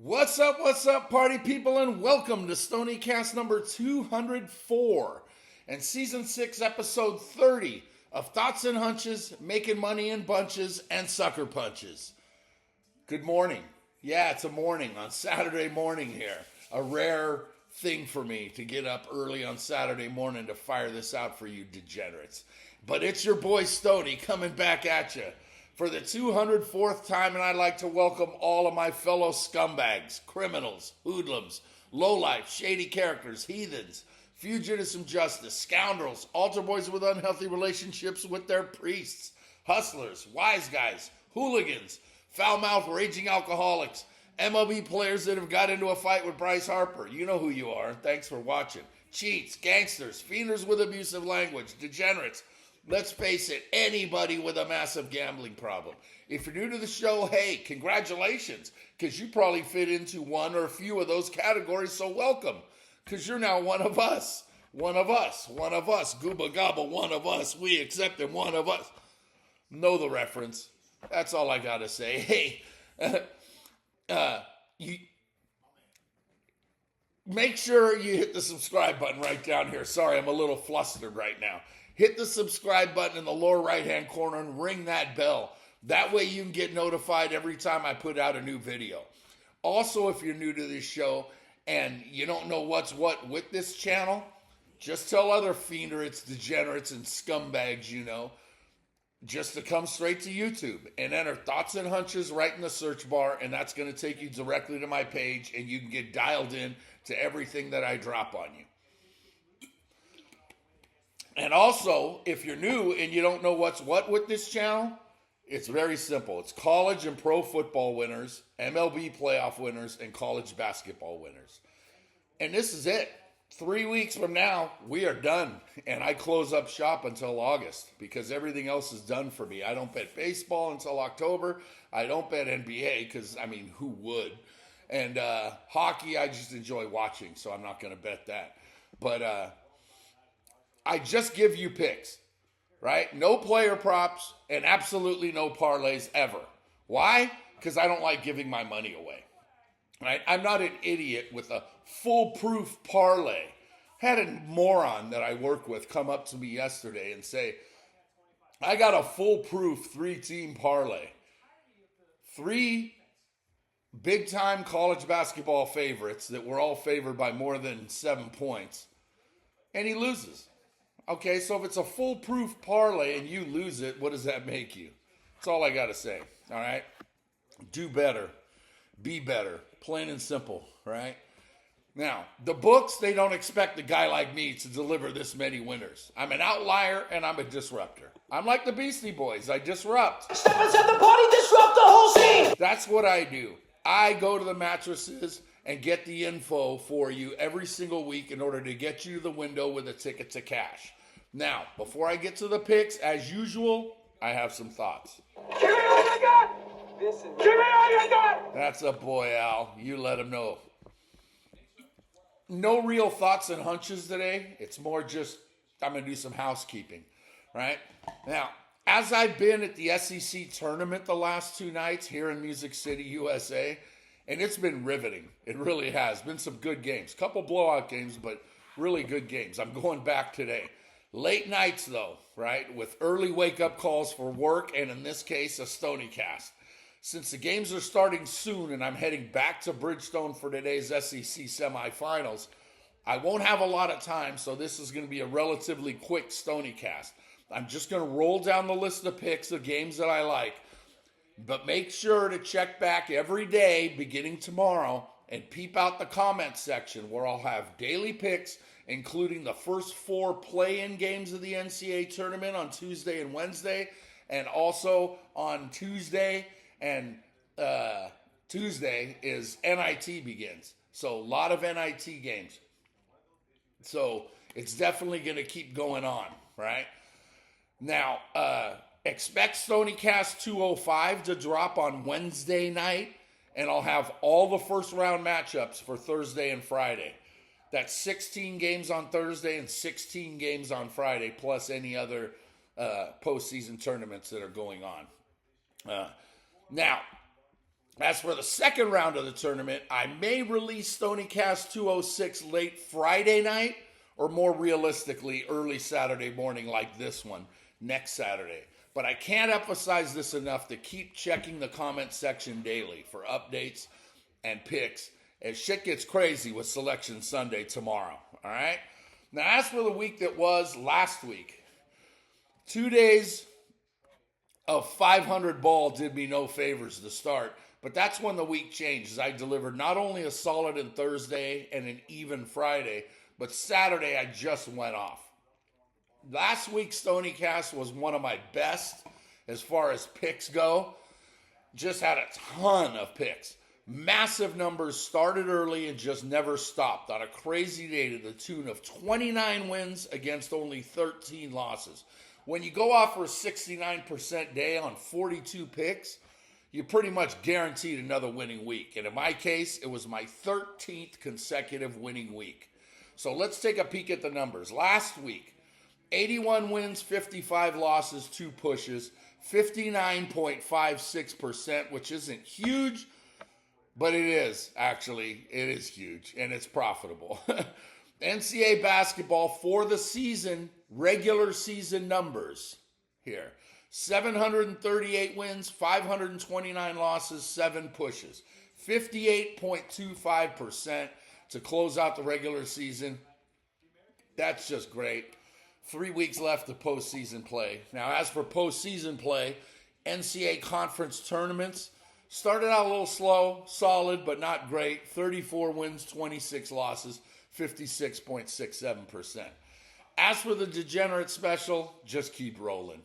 What's up, party people, and welcome to Stoniecast number 204 and season 6, episode 30 of Thoughts and Hunches, Making Money in Bunches, and Sucker Punches. Good morning. Yeah, it's a morning on Saturday morning here. A rare thing for me to get up early on Saturday morning to fire this out for you degenerates. But it's your boy Stony coming back at you for the 204th time, and I'd like to welcome all of my fellow scumbags, criminals, hoodlums, lowlife, shady characters, heathens, fugitives from justice, scoundrels, altar boys with unhealthy relationships with their priests, hustlers, wise guys, hooligans, foul-mouthed, raging alcoholics, MLB players that have got into a fight with Bryce Harper. You know who you are. Thanks for watching. Cheats, gangsters, fienders with abusive language, degenerates. Let's face it, anybody with a massive gambling problem. If you're new to the show, hey, congratulations, because you probably fit into one or a few of those categories, so welcome, because you're now one of us. One of us. Gooba gobba, one of us. We accept him, one of us. Know the reference. That's all I got to say. Hey, you make sure you hit the subscribe button right down here. Sorry, I'm a little flustered right now. Hit the subscribe button in the lower right-hand corner and ring that bell. That way you can get notified every time I put out a new video. Also, if you're new to this show and you don't know what's what with this channel, just tell other fienderates, degenerates, and scumbags you know just to come straight to YouTube and enter Thoughts and Hunches right in the search bar, and that's going to take you directly to my page, and you can get dialed in to everything that I drop on you. And also, if you're new and you don't know what's what with this channel, it's very simple. It's college and pro football winners, MLB playoff winners, and college basketball winners. And this is it. 3 weeks from now, we are done. And I close up shop until August because everything else is done for me. I don't bet baseball until October. I don't bet NBA because, I mean, who would? And hockey, I just enjoy watching, so I'm not going to bet that. But I just give you picks, right? No player props and absolutely no parlays ever. Why? Because I don't like giving my money away, right? I'm not an idiot with a foolproof parlay. Had a moron that I work with come up to me yesterday and say, I got a foolproof 3-team parlay. 3 big-time college basketball favorites that were all favored by more than 7 points, and he loses. Okay, so if it's a foolproof parlay and you lose it, what does that make you? That's all I got to say, all right? Do better. Be better. Plain and simple, right? Now, the books, they don't expect a guy like me to deliver this many winners. I'm an outlier and I'm a disruptor. I'm like the Beastie Boys. I disrupt. Step inside the party, disrupt the whole scene! That's what I do. I go to the mattresses and get the info for you every single week in order to get you to the window with a ticket to cash. Now, before I get to the picks, as usual, I have some thoughts. Give me all you got! Give me all you got! That's a boy, Al. You let him know. No real thoughts and hunches today. It's more just, I'm going to do some housekeeping, right? Now, as I've been at the SEC tournament the last 2 nights here in Music City, USA, and it's been riveting. It really has. Been some good games. Couple blowout games, but really good games. I'm going back today. Late nights, though, right, with early wake-up calls for work, and in this case, a Stoniecast. Since the games are starting soon and I'm heading back to Bridgestone for today's SEC semifinals, I won't have a lot of time, so this is going to be a relatively quick Stoniecast. I'm just going to roll down the list of picks of games that I like, but make sure to check back every day beginning tomorrow and peep out the comment section where I'll have daily picks, including the first 4 play-in games of the NCAA tournament on Tuesday and Wednesday, and also on Tuesday, and Tuesday is NIT begins. So a lot of NIT games. So it's definitely going to keep going on, right? Now, expect Stoniecast 205 to drop on Wednesday night, and I'll have all the first-round matchups for Thursday and Friday. That's 16 games on Thursday and 16 games on Friday, plus any other postseason tournaments that are going on. Now, As for the second round of the tournament, I may release STONIECAST 206 late Friday night, or more realistically, early Saturday morning like this one, next Saturday. But I can't emphasize this enough to keep checking the comment section daily for updates and picks as shit gets crazy with Selection Sunday tomorrow, all right? Now, as for the week that was last week, 2 days of 500 ball did me no favors to start, but that's when the week changed, as I delivered not only a solid on Thursday and an even Friday, but Saturday I just went off. Last week's STONIECAST was one of my best as far as picks go. Just had a ton of picks. Massive numbers, started early and just never stopped on a crazy day to the tune of 29 wins against only 13 losses. When you go off for a 69% day on 42 picks, you pretty much guaranteed another winning week. And in my case, it was my 13th consecutive winning week. So let's take a peek at the numbers. Last week, 81 wins, 55 losses, 2 pushes, 59.56%, which isn't huge, but it is, actually. It is huge, and it's profitable. NCAA basketball for the season, regular season numbers here. 738 wins, 529 losses, 7 pushes. 58.25% to close out the regular season. That's just great. 3 weeks left of postseason play. Now, as for postseason play, NCAA conference tournaments started out a little slow, solid, but not great. 34 wins, 26 losses, 56.67%. As for the degenerate special, just keep rolling.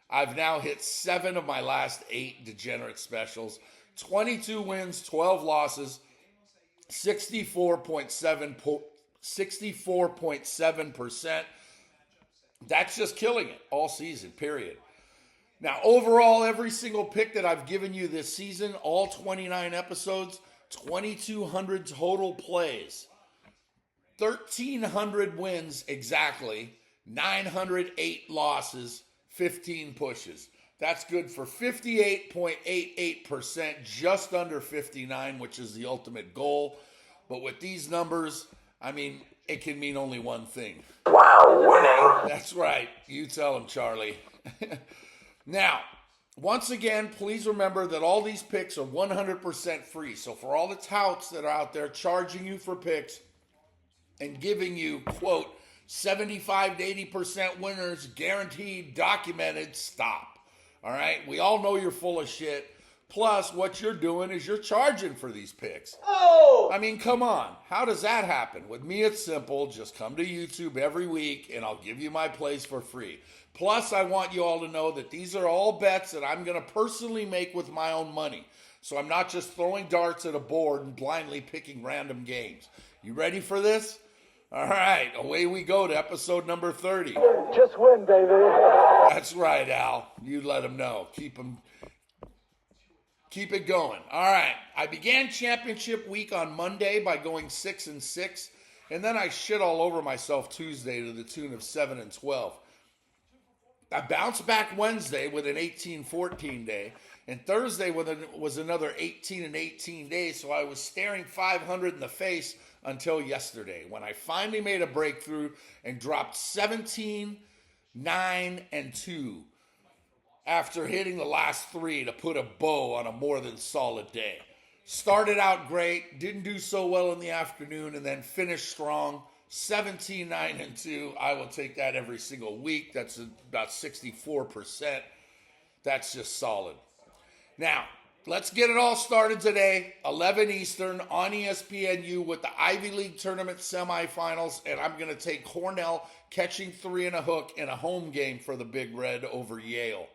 I've now hit 7 of my last 8 degenerate specials. 22 wins, 12 losses, 64.7%. That's just killing it all season, period. Now, overall, every single pick that I've given you this season, all 29 episodes, 2,200 total plays, 1,300 wins exactly, 908 losses, 15 pushes. That's good for 58.88%, just under 59, which is the ultimate goal. But with these numbers, I mean, it can mean only one thing. Wow, winning. That's right. You tell him, Charlie. Now, once again, please remember that all these picks are 100% free. So for all the touts that are out there charging you for picks and giving you, quote, 75 to 80% winners, guaranteed, documented, stop. All right? We all know you're full of shit. Plus, what you're doing is you're charging for these picks. Oh! I mean, come on. How does that happen? With me, it's simple. Just come to YouTube every week, and I'll give you my plays for free. Plus, I want you all to know that these are all bets that I'm going to personally make with my own money. So I'm not just throwing darts at a board and blindly picking random games. You ready for this? All right, away we go to episode number 30. Just win, baby. That's right, Al. You let him know. Keep it going. All right. I began championship week on Monday by going 6-6, and then I shit all over myself Tuesday to the tune of 7-12. I bounced back Wednesday with an 18-14 day, and Thursday was another 18-18 day, so I was staring 500 in the face until yesterday, when I finally made a breakthrough and dropped 17, 9, and 2. After hitting the last 3 to put a bow on a more than solid day. Started out great, didn't do so well in the afternoon, and then finished strong. 17, 9, and 2. I will take that every single week. That's about 64%. That's just solid. Now, let's get it all started today. 11 Eastern on ESPNU with the Ivy League Tournament semifinals, and I'm going to take Cornell catching 3 and a hook in a home game for the Big Red over Yale.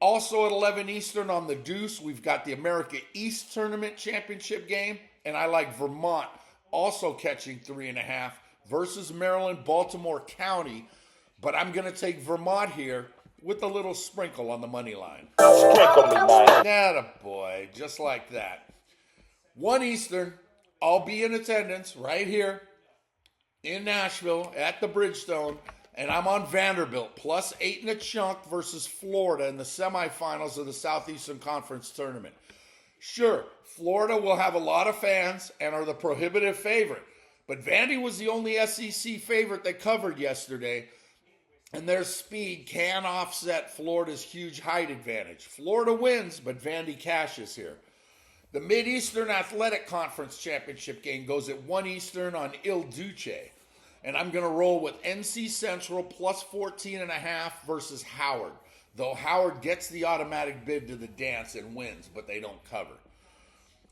Also at 11 Eastern on the Deuce, we've got the America East Tournament Championship game, and I like Vermont also catching 3.5 versus Maryland, Baltimore County, but I'm going to take Vermont here with a little sprinkle on the money line. Sprinkle me, man. Atta boy, just like that. 1 Eastern, I'll be in attendance right here in Nashville at the Bridgestone. And I'm on Vanderbilt, plus 8 and a chunk versus Florida in the semifinals of the Southeastern Conference Tournament. Sure, Florida will have a lot of fans and are the prohibitive favorite, but Vandy was the only SEC favorite they covered yesterday, and their speed can offset Florida's huge height advantage. Florida wins, but Vandy cashes here. The Mid-Eastern Athletic Conference Championship game goes at 1 Eastern on Il Duce, and I'm going to roll with NC Central plus 14.5 versus Howard, though Howard gets the automatic bid to the dance and wins, but they don't cover.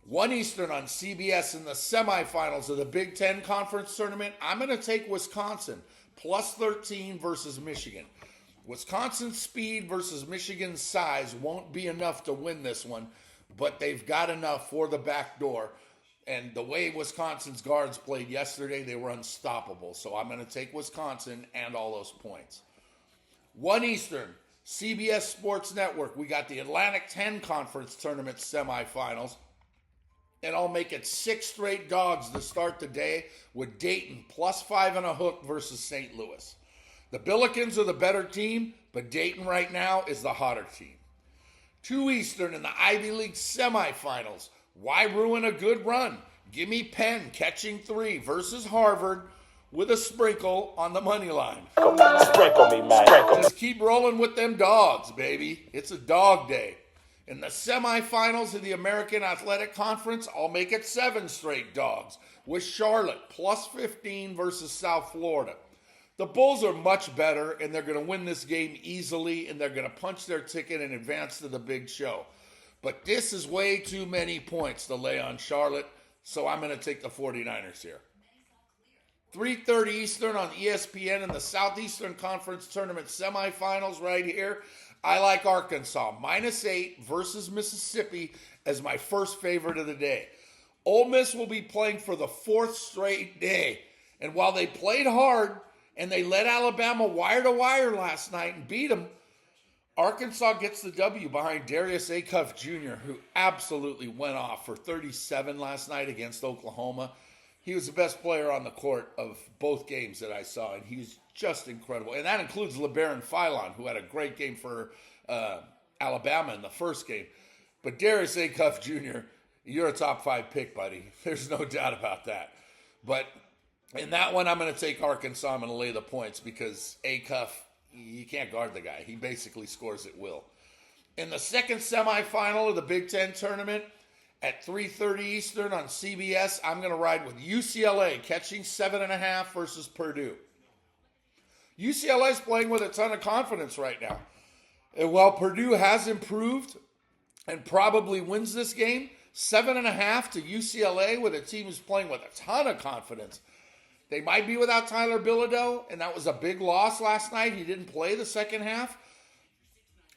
1 Eastern on CBS in the semifinals of the Big Ten Conference Tournament, I'm going to take Wisconsin plus 13 versus Michigan. Wisconsin's speed versus Michigan's size won't be enough to win this one, but they've got enough for the back door. And the way Wisconsin's guards played yesterday, they were unstoppable. So I'm going to take Wisconsin and all those points. 1 Eastern, CBS Sports Network. We got the Atlantic 10 Conference Tournament semifinals. And I'll make it 6 straight dogs to start the day with Dayton plus 5.5 versus St. Louis. The Billikens are the better team, but Dayton right now is the hotter team. 2 Eastern in the Ivy League semifinals. Why ruin a good run? Give me Penn catching 3 versus Harvard with a sprinkle on the money line. Sprinkle me, man. Sprinkle. Just keep rolling with them dogs, baby. It's a dog day. In the semifinals of the American Athletic Conference, I'll make it 7 straight dogs with Charlotte plus 15 versus South Florida. The Bulls are much better, and they're going to win this game easily, and they're going to punch their ticket and advance to the big show. But this is way too many points to lay on Charlotte, so I'm going to take the 49ers here. 3:30 Eastern on ESPN in the Southeastern Conference Tournament semifinals right here. I like Arkansas, -8 versus Mississippi as my first favorite of the day. Ole Miss will be playing for the 4th straight day, and while they played hard, and they led Alabama wire to wire last night and beat them, Arkansas gets the W behind Darius Acuff Jr., who absolutely went off for 37 last night against Oklahoma. He was the best player on the court of both games that I saw, and he's just incredible. And that includes LeBaron Philon, who had a great game for Alabama in the first game. But Darius Acuff Jr., you're a top 5 pick, buddy. There's no doubt about that. But in that one, I'm going to take Arkansas. I'm going to lay the points because Acuff, you can't guard the guy. He basically scores at will. In the second semifinal of the Big Ten tournament at 3:30 Eastern on CBS, I'm going to ride with UCLA catching 7.5 versus Purdue. UCLA's playing with a ton of confidence right now. And while Purdue has improved and probably wins this game, 7.5 to UCLA with a team who's playing with a ton of confidence. They might be without Tyler Bilodeau, and that was a big loss last night. He didn't play the second half.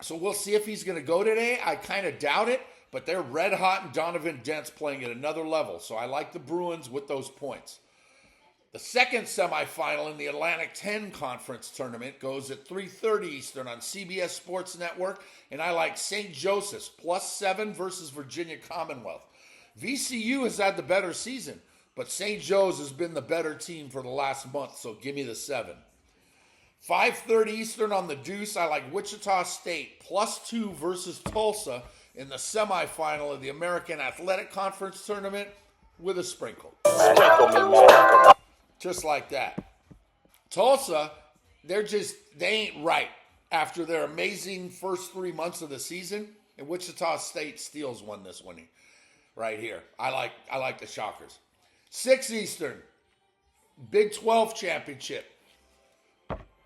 So we'll see if he's going to go today. I kind of doubt it, but they're red hot, and Donovan Dent's playing at another level. So I like the Bruins with those points. The second semifinal in the Atlantic 10 Conference Tournament goes at 3:30 Eastern on CBS Sports Network, and I like St. Joseph's plus 7 versus Virginia Commonwealth. VCU has had the better season, but St. Joe's has been the better team for the last month, so give me the 7. 5:30 Eastern on the Deuce, I like Wichita State plus 2 versus Tulsa in the semifinal of the American Athletic Conference Tournament with a sprinkle. Sprinkle me, man. Just like that. Tulsa, they ain't right after their amazing first 3 months of the season, and Wichita State steals one this one right here. I like the Shockers. 6 Eastern, Big 12 championship.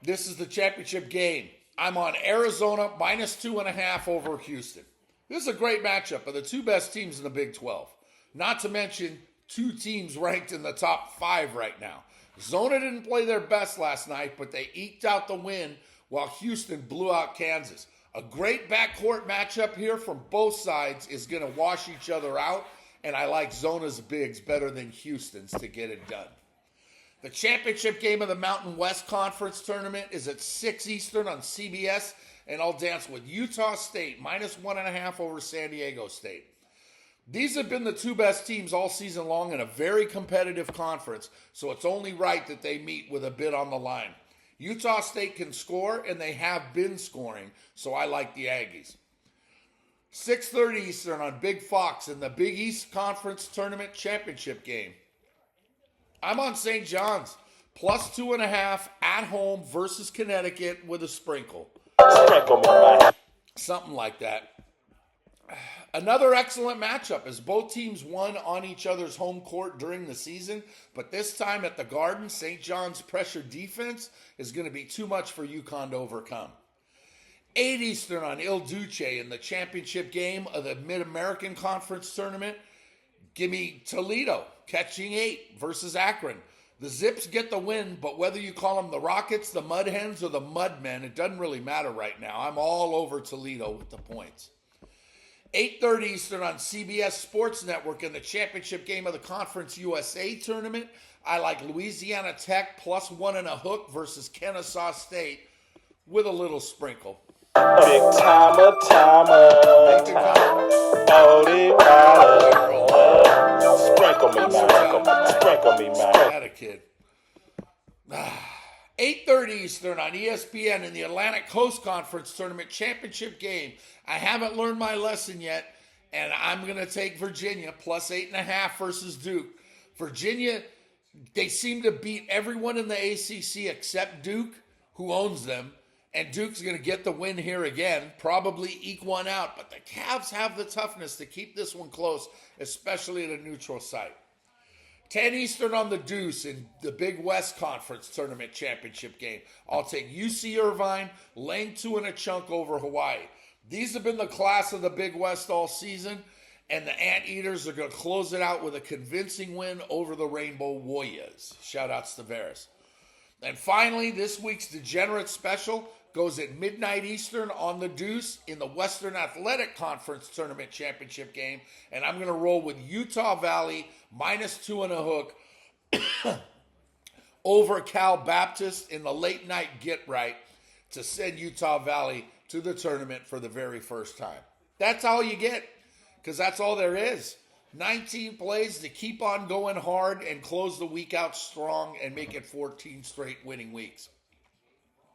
This is the championship game. I'm on Arizona -2.5 over Houston. This is a great matchup of the 2 best teams in the Big 12. Not to mention 2 teams ranked in the top 5 right now. Zona didn't play their best last night, but they eked out the win while Houston blew out Kansas. A great backcourt matchup here from both sides is going to wash each other out, and I like Zona's bigs better than Houston's to get it done. The championship game of the Mountain West Conference Tournament is at 6 Eastern on CBS, and I'll dance with Utah State -1.5 over San Diego State. These have been the 2 best teams all season long in a very competitive conference, so it's only right that they meet with a bid on the line. Utah State can score, and they have been scoring, so I like the Aggies. 6:30 Eastern on Big Fox in the Big East Conference Tournament Championship game. I'm on St. John's. Plus 2.5 at home versus Connecticut with a sprinkle. Sprinkle me, man. Something like that. Another excellent matchup as both teams won on each other's home court during the season, but this time at the Garden, St. John's pressure defense is going to be too much for UConn to overcome. 8 Eastern on Il Duce in the championship game of the Mid-American Conference Tournament. Give me Toledo catching 8 versus Akron. The Zips get the win, but whether you call them the Rockets, the Mud Hens, or the Mudmen, it doesn't really matter right now. I'm all over Toledo with the points. 8:30 Eastern on CBS Sports Network in the championship game of the Conference USA Tournament. I like Louisiana Tech plus 1.5 versus Kennesaw State with a little sprinkle. Big timer, Holy water. Sprinkle me, man. Sprinkle me, man. That a kid. 8:30 Eastern on ESPN in the Atlantic Coast Conference Tournament Championship game. I haven't learned my lesson yet, and I'm going to take Virginia plus 8.5 versus Duke. Virginia, they seem to beat everyone in the ACC except Duke, who owns them. And Duke's going to get the win here again, probably eke one out. But the Cavs have the toughness to keep this one close, especially at a neutral site. 10 Eastern on the Deuce in the Big West Conference Tournament Championship game. I'll take UC Irvine, laying 2 and a chunk over Hawaii. These have been the class of the Big West all season, and the Anteaters are going to close it out with a convincing win over the Rainbow Warriors. Shout-outs to Varys. And finally, this week's Degenerate Special goes at midnight Eastern on the Deuce in the Western Athletic Conference Tournament Championship game. And I'm going to roll with Utah Valley minus 2.5 over Cal Baptist in the late night get right to send Utah Valley to the tournament for the very first time. That's all you get, because that's all there is. 19 plays to keep on going hard and close the week out strong and make it 14 straight winning weeks.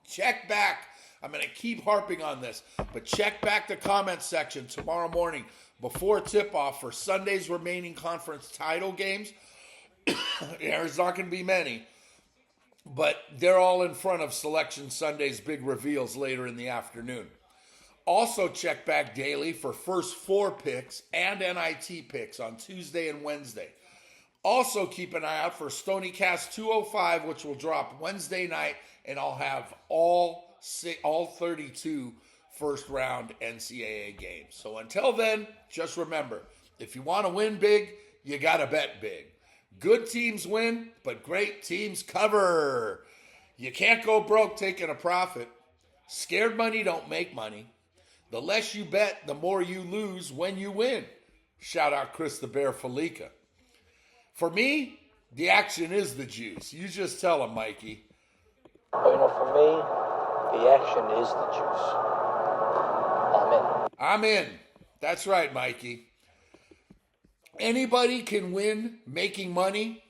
Check back. I'm going to keep harping on this, but check back the comment section tomorrow morning before tip-off for Sunday's remaining conference title games. There's not going to be many, but they're all in front of Selection Sunday's big reveals later in the afternoon. Also check back daily for first 4 picks and NIT picks on Tuesday and Wednesday. Also keep an eye out for STONIECAST 205, which will drop Wednesday night, and I'll have all 32 first-round NCAA games. So until then, just remember, if you want to win big, you got to bet big. Good teams win, but great teams cover. You can't go broke taking a profit. Scared money don't make money. The less you bet, the more you lose when you win. Shout out Chris the Bear FALLICA. For me, the action is the juice. You just tell him, Mikey. Well, for me, the action is the juice. I'm in. That's right, Mikey. Anybody can win making money.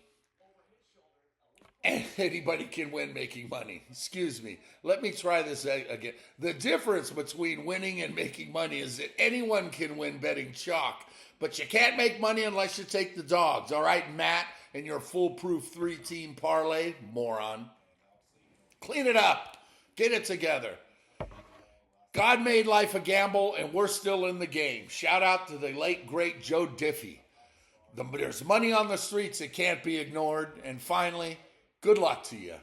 Anybody can win making money. Excuse me. Let me try this again. The difference between winning and making money is that anyone can win betting chalk, but you can't make money unless you take the dogs. All right, Matt, and your foolproof 3-team parlay, moron. Clean it up. Get it together. God made life a gamble, and we're still in the game. Shout out to the late, great Joe Diffie. There's money on the streets that can't be ignored. And finally, good luck to you.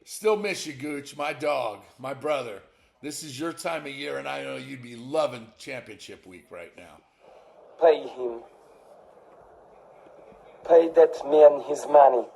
Still miss you, Gooch, my dog, my brother. This is your time of year, and I know you'd be loving championship week right now. Pay him. Pay that man his money.